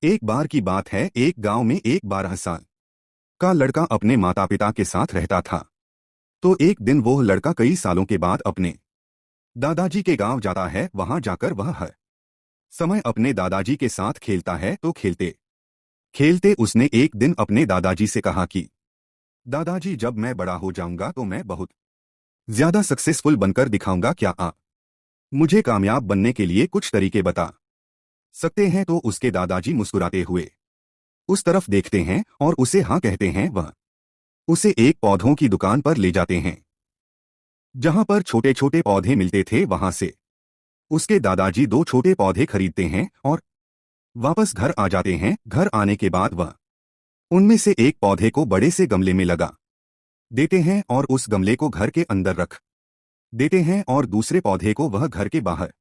एक बार की बात है, एक गांव में एक 12 साल का लड़का अपने माता पिता के साथ रहता था। तो एक दिन वो लड़का कई सालों के बाद अपने दादाजी के गांव जाता है। वहां जाकर वह हर समय अपने दादाजी के साथ खेलता है। तो खेलते खेलते उसने एक दिन अपने दादाजी से कहा कि दादाजी, जब मैं बड़ा हो जाऊंगा तो मैं बहुत ज्यादा सक्सेसफुल बनकर दिखाऊंगा। क्या आप मुझे कामयाब बनने के लिए कुछ तरीके बता सकते हैं? तो उसके दादाजी मुस्कुराते हुए उस तरफ देखते हैं और उसे हाँ कहते हैं। वह उसे एक पौधों की दुकान पर ले जाते हैं जहां पर छोटे छोटे पौधे मिलते थे। वहां से उसके दादाजी दो छोटे पौधे खरीदते हैं और वापस घर आ जाते हैं। घर आने के बाद वह उनमें से एक पौधे को बड़े से गमले में लगा देते हैं और उस गमले को घर के अंदर रख देते हैं और दूसरे पौधे को वह घर के बाहर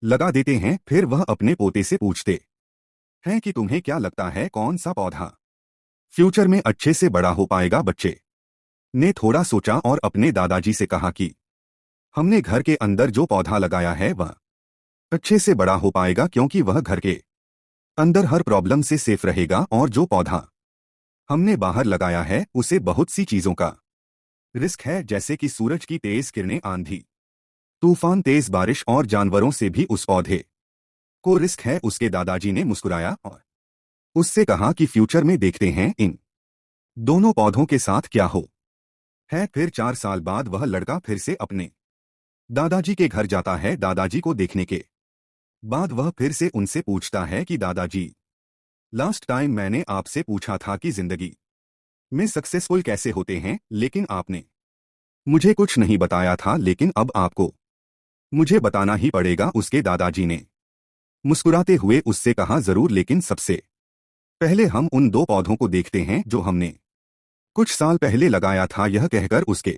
लगा देते हैं। फिर वह अपने पोते से पूछते हैं कि तुम्हें क्या लगता है, कौन सा पौधा फ्यूचर में अच्छे से बड़ा हो पाएगा? बच्चे ने थोड़ा सोचा और अपने दादाजी से कहा कि हमने घर के अंदर जो पौधा लगाया है वह अच्छे से बड़ा हो पाएगा, क्योंकि वह घर के अंदर हर प्रॉब्लम से सेफ रहेगा। और जो पौधा हमने बाहर लगाया है उसे बहुत सी चीजों का रिस्क है, जैसे कि सूरज की तेज किरणें, आंधी तूफान, तेज बारिश और जानवरों से भी उस पौधे को रिस्क है। उसके दादाजी ने मुस्कुराया और उससे कहा कि फ्यूचर में देखते हैं इन दोनों पौधों के साथ क्या हो है। फिर 4 साल बाद वह लड़का फिर से अपने दादाजी के घर जाता है। दादाजी को देखने के बाद वह फिर से उनसे पूछता है कि दादाजी, लास्ट टाइम मैंने आपसे पूछा था कि जिंदगी में सक्सेसफुल कैसे होते हैं, लेकिन आपने मुझे कुछ नहीं बताया था, लेकिन अब आपको मुझे बताना ही पड़ेगा। उसके दादाजी ने मुस्कुराते हुए उससे कहा, जरूर, लेकिन सबसे पहले हम उन दो पौधों को देखते हैं जो हमने कुछ साल पहले लगाया था। यह कहकर उसके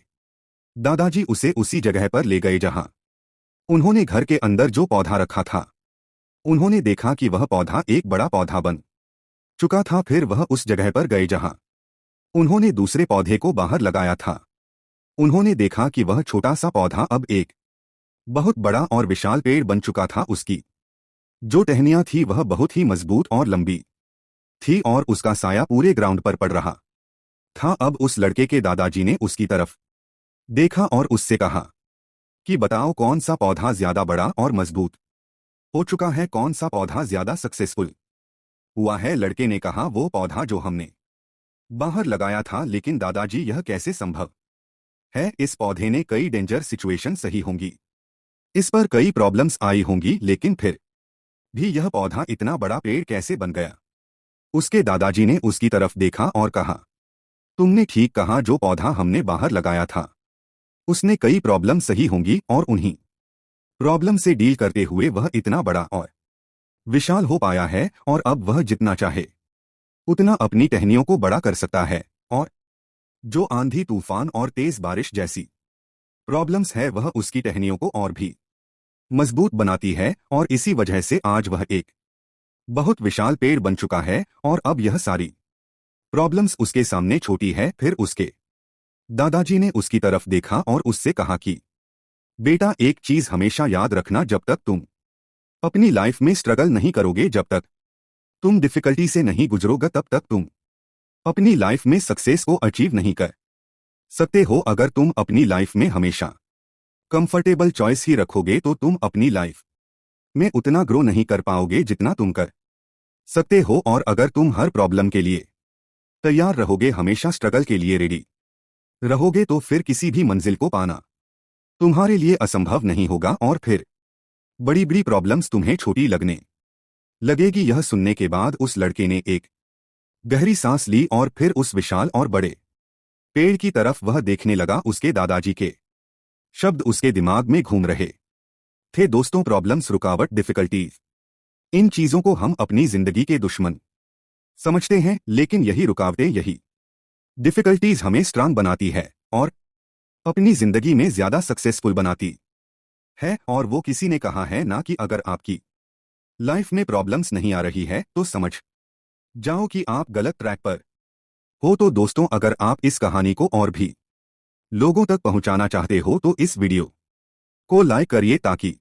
दादाजी उसे उसी जगह पर ले गए जहां उन्होंने घर के अंदर जो पौधा रखा था। उन्होंने देखा कि वह पौधा एक बड़ा पौधा बन चुका था। फिर वह उस जगह पर गए जहां उन्होंने दूसरे पौधे को बाहर लगाया था। उन्होंने देखा कि वह छोटा सा पौधा अब एक बहुत बड़ा और विशाल पेड़ बन चुका था। उसकी जो टहनियां थी वह बहुत ही मजबूत और लंबी थी और उसका साया पूरे ग्राउंड पर पड़ रहा था। अब उस लड़के के दादाजी ने उसकी तरफ देखा और उससे कहा कि बताओ, कौन सा पौधा ज्यादा बड़ा और मजबूत हो चुका है, कौन सा पौधा ज्यादा सक्सेसफुल हुआ है? लड़के ने कहा, वो पौधा जो हमने बाहर लगाया था। लेकिन दादाजी, यह कैसे संभव है? इस पौधे ने कई डेंजर सिचुएशन सही होंगी, इस पर कई प्रॉब्लम्स आई होंगी, लेकिन फिर भी यह पौधा इतना बड़ा पेड़ कैसे बन गया? उसके दादाजी ने उसकी तरफ देखा और कहा, तुमने ठीक कहा, जो पौधा हमने बाहर लगाया था उसने कई प्रॉब्लम सही होंगी और उन्हीं प्रॉब्लम से डील करते हुए वह इतना बड़ा और विशाल हो पाया है। और अब वह जितना चाहे उतना अपनी टहनियों को बड़ा कर सकता है और जो आंधी, तूफान और तेज बारिश जैसी प्रॉब्लम्स है वह उसकी टहनियों को और भी मजबूत बनाती है। और इसी वजह से आज वह एक बहुत विशाल पेड़ बन चुका है और अब यह सारी प्रॉब्लम्स उसके सामने छोटी है। फिर उसके दादाजी ने उसकी तरफ देखा और उससे कहा कि बेटा, एक चीज हमेशा याद रखना, जब तक तुम अपनी लाइफ में स्ट्रगल नहीं करोगे, जब तक तुम डिफिकल्टी से नहीं गुजरोगे, तब तक तुम अपनी लाइफ में सक्सेस को अचीव नहीं कर सकते हो। अगर तुम अपनी लाइफ में हमेशा कंफर्टेबल चॉइस ही रखोगे तो तुम अपनी लाइफ में उतना ग्रो नहीं कर पाओगे जितना तुम कर सकते हो। और अगर तुम हर प्रॉब्लम के लिए तैयार रहोगे, हमेशा स्ट्रगल के लिए रेडी रहोगे, तो फिर किसी भी मंजिल को पाना तुम्हारे लिए असंभव नहीं होगा और फिर बड़ी बड़ी प्रॉब्लम्स तुम्हें छोटी लगने लगेगी। यह सुनने के बाद उस लड़के ने एक गहरी सांस ली और फिर उस विशाल और बड़े पेड़ की तरफ वह देखने लगा। उसके दादाजी के शब्द उसके दिमाग में घूम रहे थे, दोस्तों, प्रॉब्लम्स, रुकावट, डिफिकल्टीज, इन चीजों को हम अपनी जिंदगी के दुश्मन समझते हैं, लेकिन यही रुकावटें, यही डिफिकल्टीज हमें स्ट्रांग बनाती है और अपनी जिंदगी में ज्यादा सक्सेसफुल बनाती है। और वो किसी ने कहा है ना कि अगर आपकी लाइफ में प्रॉब्लम्स नहीं आ रही है तो समझ जाओ कि आप गलत ट्रैक पर हो। तो दोस्तों, अगर आप इस कहानी को और भी लोगों तक पहुंचाना चाहते हो तो इस वीडियो को लाइक करिए ताकि